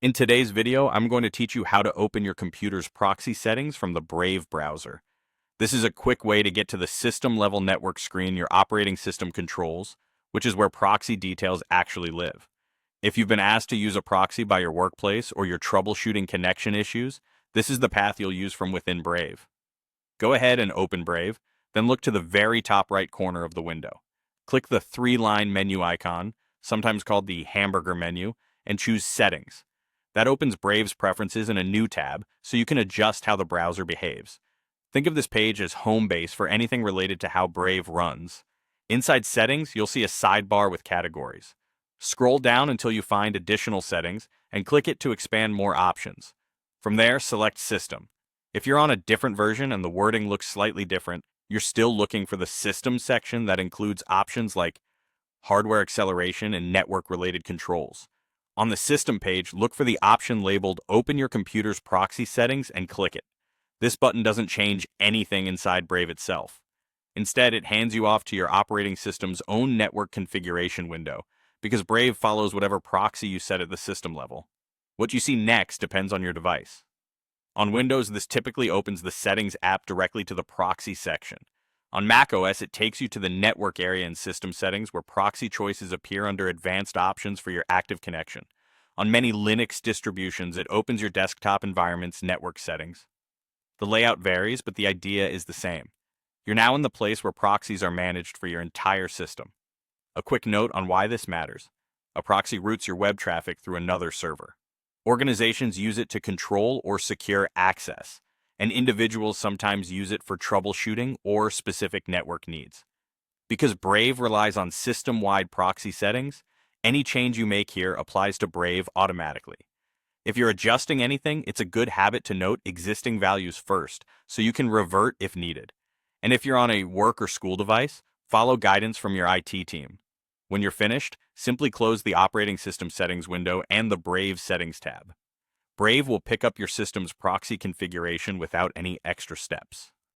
In today's video, I'm going to teach you how to open your computer's proxy settings from the Brave browser. This is a quick way to get to the system-level network screen your operating system controls, which is where proxy details actually live. If you've been asked to use a proxy by your workplace or you're troubleshooting connection issues, this is the path you'll use from within Brave. Go ahead and open Brave, then look to the very top right corner of the window. Click the three-line menu icon, sometimes called the hamburger menu, and choose Settings. That opens Brave's preferences in a new tab, so you can adjust how the browser behaves. Think of this page as home base for anything related to how Brave runs. Inside Settings, you'll see a sidebar with categories. Scroll down until you find Additional Settings, and click it to expand more options. From there, select System. If you're on a different version and the wording looks slightly different, you're still looking for the System section that includes options like hardware acceleration and network-related controls. On the System page, look for the option labeled Open Your Computer's Proxy Settings and click it. This button doesn't change anything inside Brave itself. Instead, it hands you off to your operating system's own network configuration window, because Brave follows whatever proxy you set at the system level. What you see next depends on your device. On Windows, this typically opens the Settings app directly to the Proxy section. On macOS, it takes you to the Network area in System Settings where proxy choices appear under Advanced Options for your active connection. On many Linux distributions, it opens your desktop environment's network settings. The layout varies, but the idea is the same. You're now in the place where proxies are managed for your entire system. A quick note on why this matters. A proxy routes your web traffic through another server. Organizations use it to control or secure access, and individuals sometimes use it for troubleshooting or specific network needs. Because Brave relies on system-wide proxy settings, any change you make here applies to Brave automatically. If you're adjusting anything, it's a good habit to note existing values first, so you can revert if needed. And if you're on a work or school device, follow guidance from your IT team. When you're finished, simply close the Operating System Settings window and the Brave Settings tab. Brave will pick up your system's proxy configuration without any extra steps.